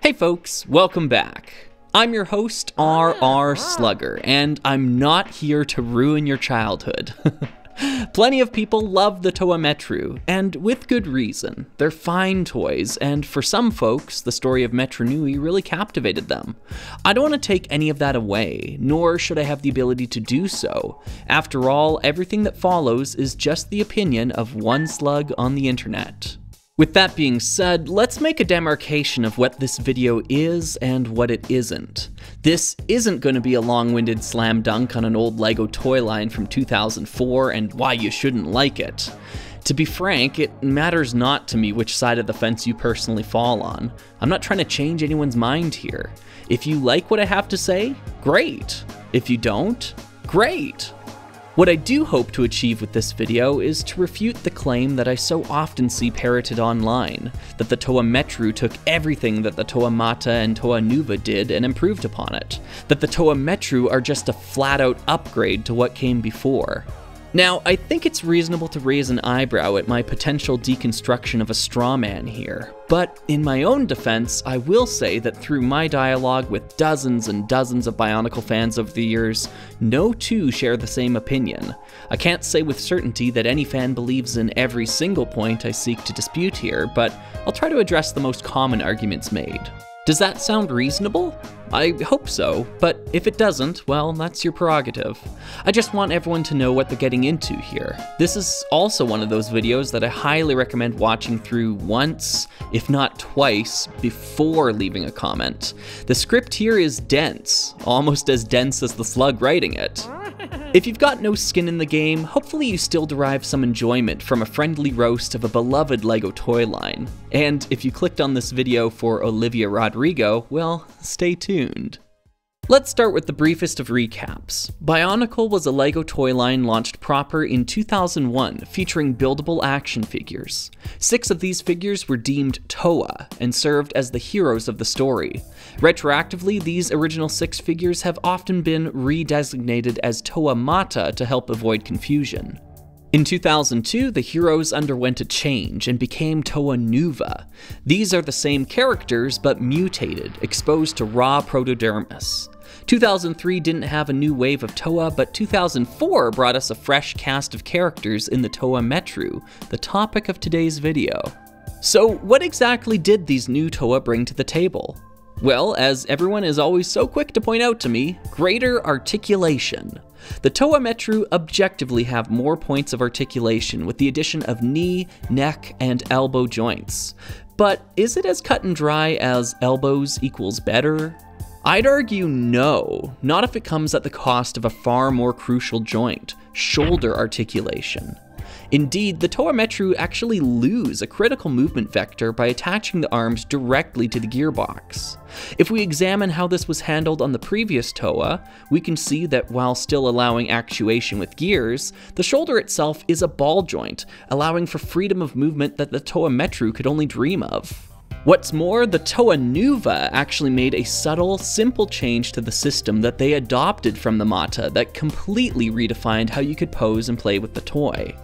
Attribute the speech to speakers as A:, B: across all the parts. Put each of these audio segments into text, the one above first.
A: Hey folks, welcome back. I'm your host, R.R. Slugger, and I'm not here to ruin your childhood. Plenty of people love the Toa Metru, and with good reason. They're fine toys, and for some folks, the story of Metru Nui really captivated them. I don't want to take any of that away, nor should I have the ability to do so. After all, everything that follows is just the opinion of one slug on the internet. With that being said, let's make a demarcation of what this video is and what it isn't. This isn't going to be a long-winded slam dunk on an old LEGO toy line from 2004 and why you shouldn't like it. To be frank, it matters not to me which side of the fence you personally fall on. I'm not trying to change anyone's mind here. If you like what I have to say, great. If you don't, great. What I do hope to achieve with this video is to refute the claim that I so often see parroted online, that the Toa Metru took everything that the Toa Mata and Toa Nuva did and improved upon it, that the Toa Metru are just a flat-out upgrade to what came before. Now, I think it's reasonable to raise an eyebrow at my potential deconstruction of a straw man here, but in my own defense, I will say that through my dialogue with dozens and dozens of Bionicle fans over the years, no two share the same opinion. I can't say with certainty that any fan believes in every single point I seek to dispute here, but I'll try to address the most common arguments made. Does that sound reasonable? I hope so, but if it doesn't, well, that's your prerogative. I just want everyone to know what they're getting into here. This is also one of those videos that I highly recommend watching through once, if not twice, before leaving a comment. The script here is dense, almost as dense as the slug writing it. If you've got no skin in the game, hopefully you still derive some enjoyment from a friendly roast of a beloved LEGO toy line. And if you clicked on this video for Olivia Rodrigo, well, stay tuned. Let's start with the briefest of recaps. Bionicle was a LEGO toy line launched proper in 2001, featuring buildable action figures. 6 of these figures were deemed Toa and served as the heroes of the story. Retroactively, these original 6 figures have often been redesignated as Toa Mata to help avoid confusion. In 2002, the heroes underwent a change and became Toa Nuva. These are the same characters, but mutated, exposed to raw protodermis. 2003 didn't have a new wave of Toa, but 2004 brought us a fresh cast of characters in the Toa Metru, the topic of today's video. So what exactly did these new Toa bring to the table? Well, as everyone is always so quick to point out to me, greater articulation. The Toa Metru objectively have more points of articulation with the addition of knee, neck, and elbow joints. But is it as cut and dry as elbows equals better? I'd argue no, not if it comes at the cost of a far more crucial joint, shoulder articulation. Indeed, the Toa Metru actually lose a critical movement vector by attaching the arms directly to the gearbox. If we examine how this was handled on the previous Toa, we can see that while still allowing actuation with gears, the shoulder itself is a ball joint, allowing for freedom of movement that the Toa Metru could only dream of. What's more, the Toa Nuva actually made a subtle, simple change to the system that they adopted from the Mata that completely redefined how you could pose and play with the toy.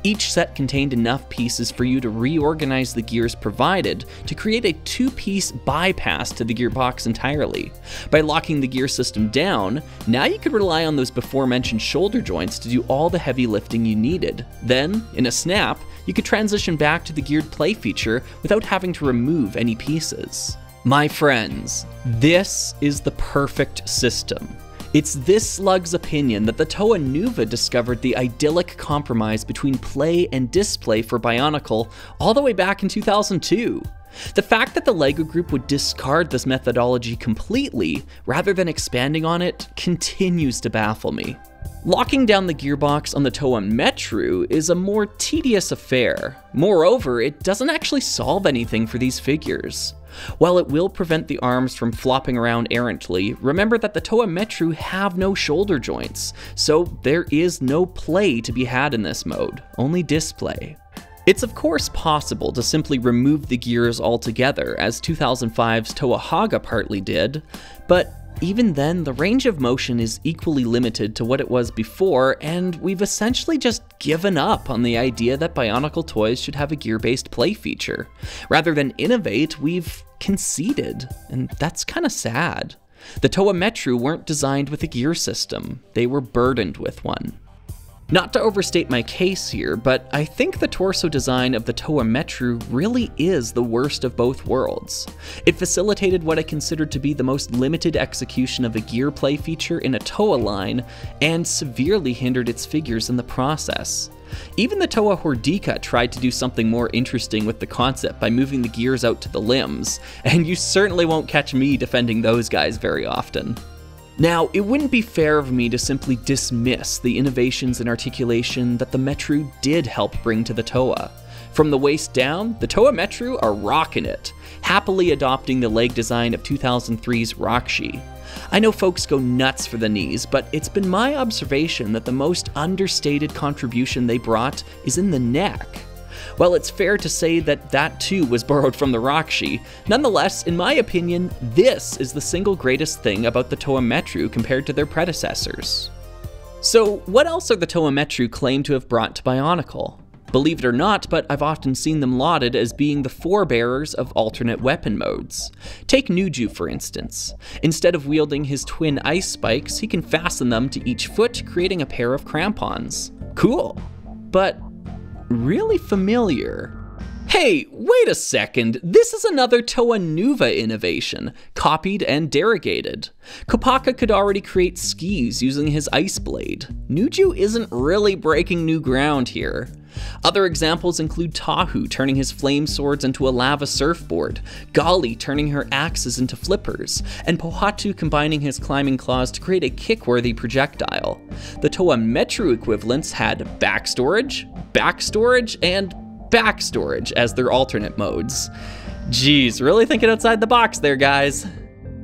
A: Each set contained enough pieces for you to reorganize the gears provided to create a 2-piece bypass to the gearbox entirely. By locking the gear system down, now you could rely on those before-mentioned shoulder joints to do all the heavy lifting you needed. Then, in a snap, you could transition back to the geared play feature without having to remove any pieces. My friends, this is the perfect system. It's this slug's opinion that the Toa Nuva discovered the idyllic compromise between play and display for Bionicle all the way back in 2002. The fact that the LEGO group would discard this methodology completely, rather than expanding on it, continues to baffle me. Locking down the gearbox on the Toa Metru is a more tedious affair. Moreover, it doesn't actually solve anything for these figures. While it will prevent the arms from flopping around errantly, remember that the Toa Metru have no shoulder joints, so there is no play to be had in this mode, only display. It's of course possible to simply remove the gears altogether, as 2005's Toa Hagah partly did, but even then, the range of motion is equally limited to what it was before, and we've essentially just given up on the idea that Bionicle toys should have a gear-based play feature. Rather than innovate, we've conceded, and that's kinda sad. The Toa Metru weren't designed with a gear system, they were burdened with one. Not to overstate my case here, but I think the torso design of the Toa Metru really is the worst of both worlds. It facilitated what I considered to be the most limited execution of a gear play feature in a Toa line, and severely hindered its figures in the process. Even the Toa Hagah tried to do something more interesting with the concept by moving the gears out to the limbs, and you certainly won't catch me defending those guys very often. Now, it wouldn't be fair of me to simply dismiss the innovations in articulation that the Metru did help bring to the Toa. From the waist down, the Toa Metru are rocking it, happily adopting the leg design of 2003's Rakshi. I know folks go nuts for the knees, but it's been my observation that the most understated contribution they brought is in the neck. While it's fair to say that that too was borrowed from the Rakshi, nonetheless, in my opinion, this is the single greatest thing about the Toa Metru compared to their predecessors. So what else are the Toa Metru claimed to have brought to Bionicle? Believe it or not, but I've often seen them lauded as being the forebearers of alternate weapon modes. Take Nuju for instance. Instead of wielding his twin ice spikes, he can fasten them to each foot, creating a pair of crampons. Cool, but really familiar. Hey, wait a second, this is another Toa Nuva innovation, copied and derogated. Kopaka could already create skis using his ice blade. Nuju isn't really breaking new ground here. Other examples include Tahu turning his flame swords into a lava surfboard, Gali turning her axes into flippers, and Pohatu combining his climbing claws to create a kick-worthy projectile. The Toa Metru equivalents had back storage, and back storage as their alternate modes. Geez, really thinking outside the box there, guys.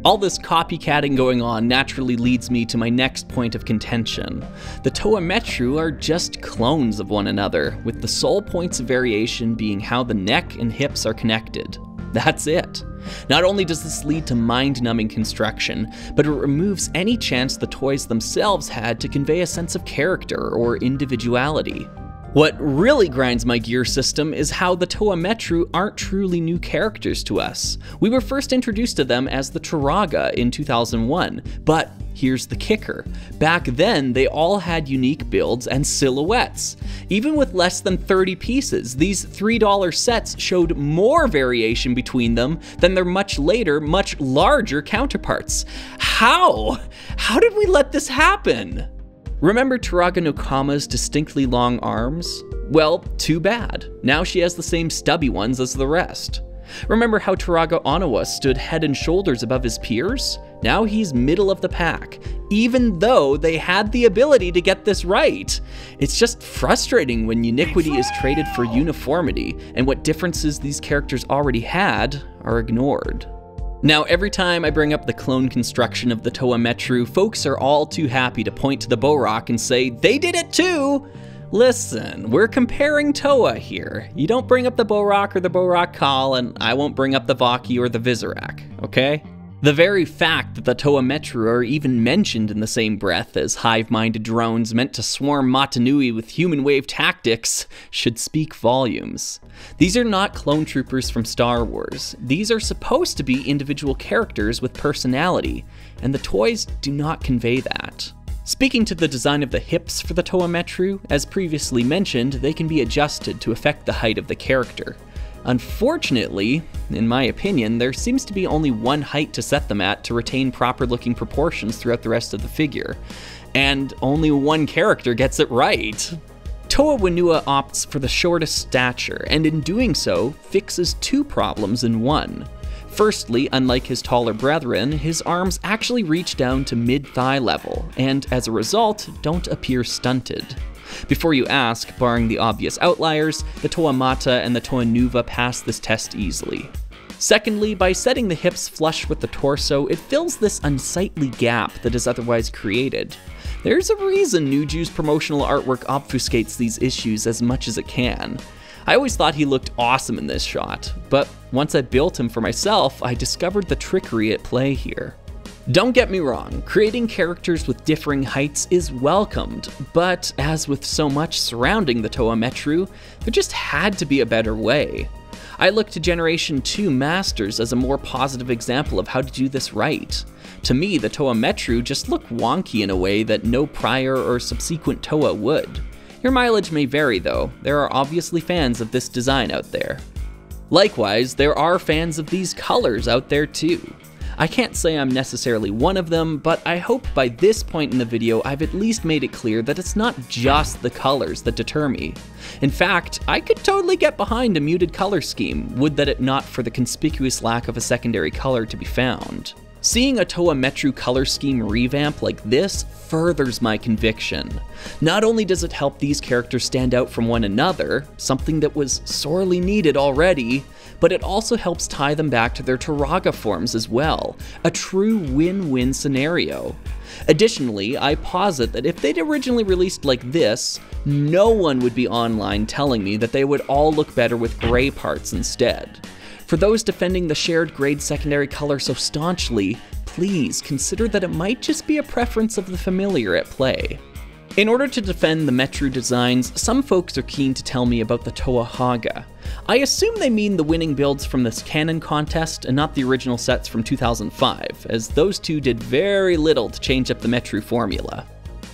A: All this copycatting going on naturally leads me to my next point of contention. The Toa Metru are just clones of one another, with the sole points of variation being how the neck and hips are connected. That's it. Not only does this lead to mind-numbing construction, but it removes any chance the toys themselves had to convey a sense of character or individuality. What really grinds my gear system is how the Toa Metru aren't truly new characters to us. We were first introduced to them as the Toa Hagah in 2001, but here's the kicker. Back then, they all had unique builds and silhouettes. Even with less than 30 pieces, these $3 sets showed more variation between them than their much later, much larger counterparts. How? How did we let this happen? Remember Toa Hagah no Kama's distinctly long arms? Well, too bad. Now she has the same stubby ones as the rest. Remember how Toa Hagah Onawa stood head and shoulders above his peers? Now he's middle of the pack, even though they had the ability to get this right. It's just frustrating when uniquity is traded for uniformity, and what differences these characters already had are ignored. Now, every time I bring up the clone construction of the Toa Metru, folks are all too happy to point to the Borak and say, they did it too! Listen, we're comparing Toa here. You don't bring up the Borak or the Borak Kal, and I won't bring up the Vaki or the Vizorak, okay? The very fact that the Toa Metru are even mentioned in the same breath as hive-minded drones meant to swarm Matanui with human wave tactics should speak volumes. These are not clone troopers from Star Wars. These are supposed to be individual characters with personality, and the toys do not convey that. Speaking to the design of the hips for the Toa Metru, as previously mentioned, they can be adjusted to affect the height of the character. Unfortunately, in my opinion, there seems to be only one height to set them at to retain proper-looking proportions throughout the rest of the figure, and only one character gets it right. Toa Whenua opts for the shortest stature, and in doing so, fixes two problems in one. Firstly, unlike his taller brethren, his arms actually reach down to mid-thigh level, and as a result, don't appear stunted. Before you ask, barring the obvious outliers, the Toa Mata and the Toa Nuva pass this test easily. Secondly, by setting the hips flush with the torso, it fills this unsightly gap that is otherwise created. There's a reason Nuju's promotional artwork obfuscates these issues as much as it can. I always thought he looked awesome in this shot, but once I built him for myself, I discovered the trickery at play here. Don't get me wrong, creating characters with differing heights is welcomed, but as with so much surrounding the Toa Metru, there just had to be a better way. I look to Generation 2 Masters as a more positive example of how to do this right. To me, the Toa Metru just look wonky in a way that no prior or subsequent Toa would. Your mileage may vary though, there are obviously fans of this design out there. Likewise, there are fans of these colors out there too. I can't say I'm necessarily one of them, but I hope by this point in the video I've at least made it clear that it's not just the colors that deter me. In fact, I could totally get behind a muted color scheme, would that it not for the conspicuous lack of a secondary color to be found. Seeing a Toa Metru color scheme revamp like this furthers my conviction. Not only does it help these characters stand out from one another, something that was sorely needed already, but it also helps tie them back to their Toa Hagah forms as well, a true win-win scenario. Additionally, I posit that if they'd originally released like this, no one would be online telling me that they would all look better with gray parts instead. For those defending the shared grade secondary color so staunchly, please consider that it might just be a preference of the familiar at play. In order to defend the Metru designs, some folks are keen to tell me about the Toa Hagah. I assume they mean the winning builds from this canon contest and not the original sets from 2005, as those two did very little to change up the Metru formula.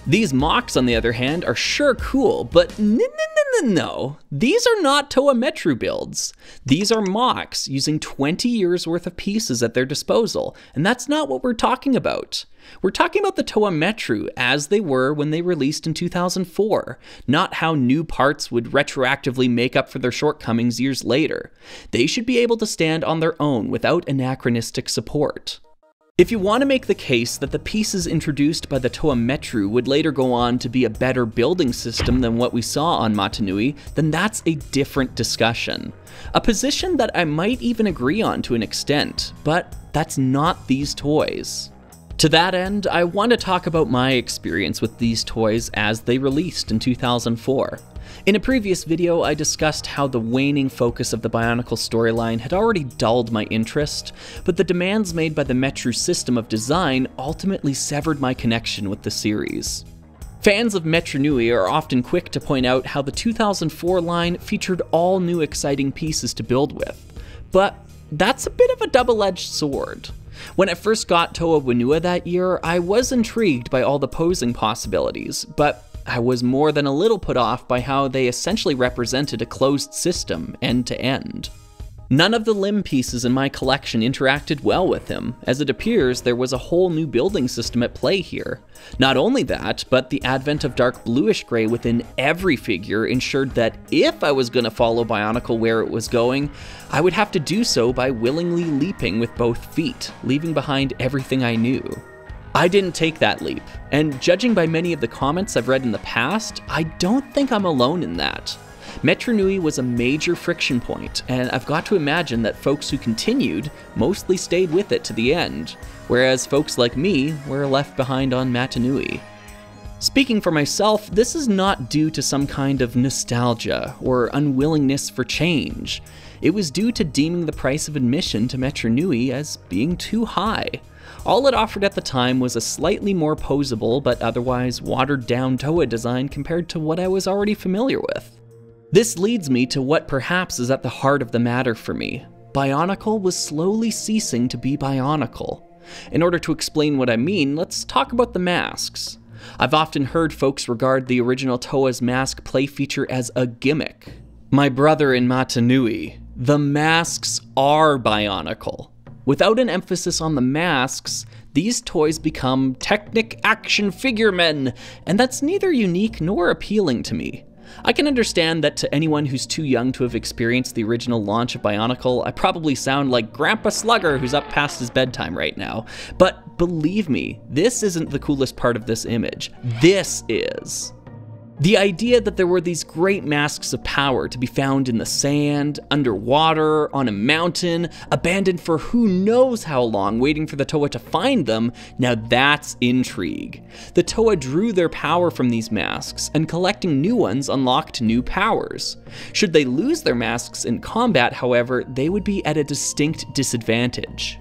A: These mocks, on the other hand, are sure cool, but no. These are not Toa Metru builds. These are mocks using 20 years worth of pieces at their disposal, and that's not what we're talking about. We're talking about the Toa Metru as they were when they released in 2004, not how new parts would retroactively make up for their shortcomings years later. They should be able to stand on their own without anachronistic support. If you want to make the case that the pieces introduced by the Toa Metru would later go on to be a better building system than what we saw on Mata Nui, then that's a different discussion. A position that I might even agree on to an extent, but that's not these toys. To that end, I want to talk about my experience with these toys as they released in 2004. In a previous video, I discussed how the waning focus of the Bionicle storyline had already dulled my interest, but the demands made by the Metru system of design ultimately severed my connection with the series. Fans of Metru Nui are often quick to point out how the 2004 line featured all new exciting pieces to build with, but that's a bit of a double-edged sword. When I first got Toa Nuva that year, I was intrigued by all the posing possibilities, but I was more than a little put off by how they essentially represented a closed system end to end. None of the limb pieces in my collection interacted well with him, as it appears there was a whole new building system at play here. Not only that, but the advent of dark bluish gray within every figure ensured that if I was going to follow Bionicle where it was going, I would have to do so by willingly leaping with both feet, leaving behind everything I knew. I didn't take that leap, and judging by many of the comments I've read in the past, I don't think I'm alone in that. Metru Nui was a major friction point, and I've got to imagine that folks who continued mostly stayed with it to the end, whereas folks like me were left behind on Mata Nui. Speaking for myself, this is not due to some kind of nostalgia or unwillingness for change. It was due to deeming the price of admission to Metru Nui as being too high. All it offered at the time was a slightly more posable but otherwise watered down Toa design compared to what I was already familiar with. This leads me to what perhaps is at the heart of the matter for me. Bionicle was slowly ceasing to be Bionicle. In order to explain what I mean, let's talk about the masks. I've often heard folks regard the original Toa's mask play feature as a gimmick. My brother in Mata Nui, the masks are Bionicle. Without an emphasis on the masks, these toys become Technic action figuremen, and that's neither unique nor appealing to me. I can understand that to anyone who's too young to have experienced the original launch of Bionicle, I probably sound like Grandpa Slugger who's up past his bedtime right now. But believe me, this isn't the coolest part of this image. This is. The idea that there were these great masks of power to be found in the sand, underwater, on a mountain, abandoned for who knows how long, waiting for the Toa to find them, now that's intrigue. The Toa drew their power from these masks, and collecting new ones unlocked new powers. Should they lose their masks in combat, however, they would be at a distinct disadvantage.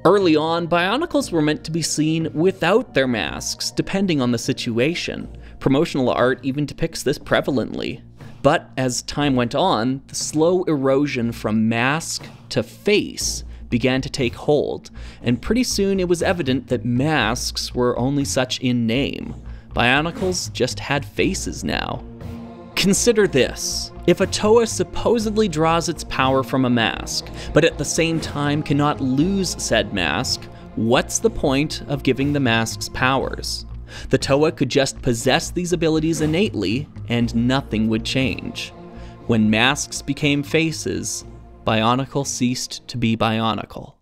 A: Early on, Bionicles were meant to be seen without their masks, depending on the situation. Promotional art even depicts this prevalently. But as time went on, the slow erosion from mask to face began to take hold, and pretty soon it was evident that masks were only such in name. Bionicles just had faces now. Consider this. If a Toa supposedly draws its power from a mask, but at the same time cannot lose said mask, what's the point of giving the masks powers? The Toa could just possess these abilities innately, and nothing would change. When masks became faces, Bionicle ceased to be Bionicle.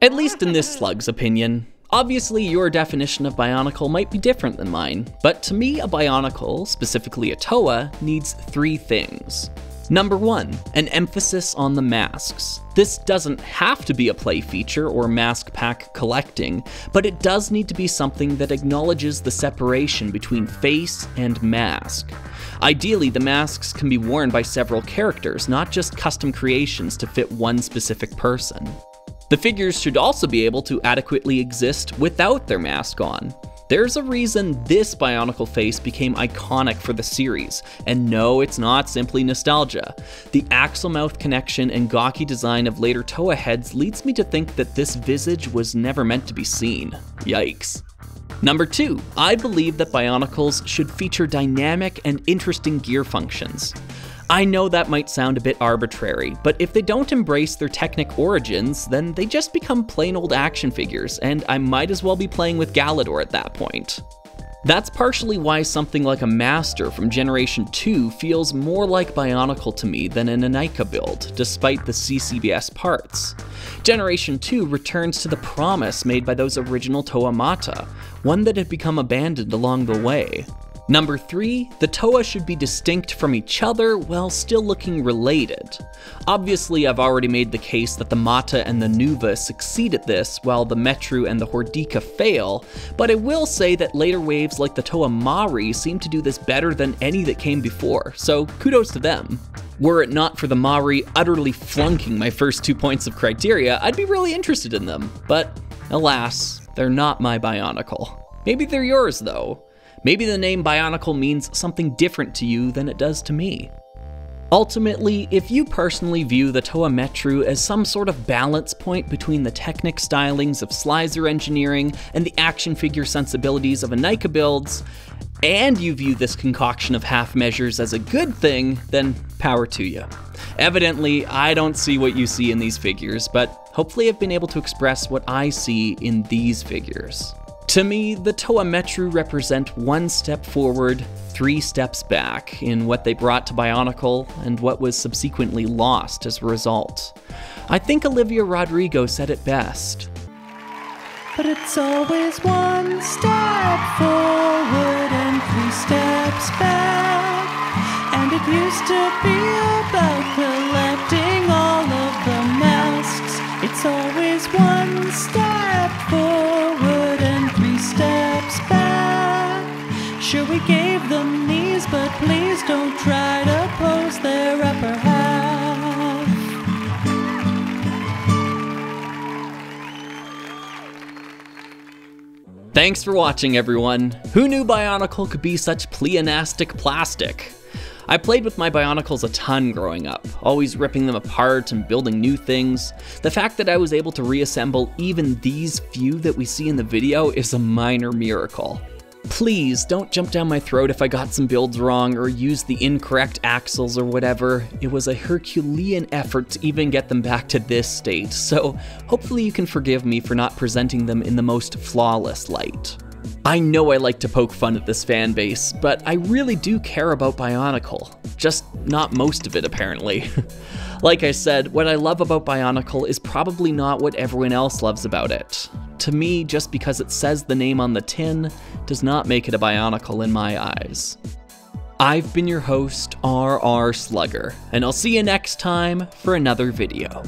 A: At least in this slug's opinion. Obviously, your definition of Bionicle might be different than mine, but to me, a Bionicle, specifically a Toa, needs 3 things. Number 1, an emphasis on the masks. This doesn't have to be a play feature or mask pack collecting, but it does need to be something that acknowledges the separation between face and mask. Ideally, the masks can be worn by several characters, not just custom creations to fit one specific person. The figures should also be able to adequately exist without their mask on. There's a reason this Bionicle face became iconic for the series, and no, it's not simply nostalgia. The axle mouth connection and gawky design of later Toa heads leads me to think that this visage was never meant to be seen. Yikes. Number 2, I believe that Bionicles should feature dynamic and interesting gear functions. I know that might sound a bit arbitrary, but if they don't embrace their Technic origins, then they just become plain old action figures, and I might as well be playing with Galador at that point. That's partially why something like a Master from Generation 2 feels more like Bionicle to me than an Anika build, despite the CCBS parts. Generation 2 returns to the promise made by those original Toa Mata, one that had become abandoned along the way. Number 3, the Toa should be distinct from each other while still looking related. Obviously, I've already made the case that the Mata and the Nuva succeed at this, while the Metru and the Hordika fail, but I will say that later waves like the Toa Mari seem to do this better than any that came before, so kudos to them. Were it not for the Mari utterly flunking my first 2 points of criteria, I'd be really interested in them, but alas, they're not my Bionicle. Maybe they're yours though. Maybe the name Bionicle means something different to you than it does to me. Ultimately, if you personally view the Toa Metru as some sort of balance point between the Technic stylings of Slugger engineering and the action figure sensibilities of Anika builds, and you view this concoction of half measures as a good thing, then power to you. Evidently, I don't see what you see in these figures, but hopefully I've been able to express what I see in these figures. To me, the Toa Metru represent 1 step forward, 3 steps back in what they brought to Bionicle and what was subsequently lost as a result. I think Olivia Rodrigo said it best.
B: But it's always 1 step forward and 3 steps back. And it used to be about collecting all of the masks. It's always 1 step forward and 3 steps back. Sure, we gave them knees, but please don't try to pose their upper half.
A: Thanks for watching, everyone. Who knew Bionicle could be such pleonastic plastic? I played with my Bionicles a ton growing up, always ripping them apart and building new things. The fact that I was able to reassemble even these few that we see in the video is a minor miracle. Please don't jump down my throat if I got some builds wrong or used the incorrect axles or whatever. It was a Herculean effort to even get them back to this state, so hopefully you can forgive me for not presenting them in the most flawless light. I know I like to poke fun at this fan base, but I really do care about Bionicle. Just not most of it, apparently. Like I said, what I love about Bionicle is probably not what everyone else loves about it. To me, just because it says the name on the tin does not make it a Bionicle in my eyes. I've been your host, RR Slugger, and I'll see you next time for another video.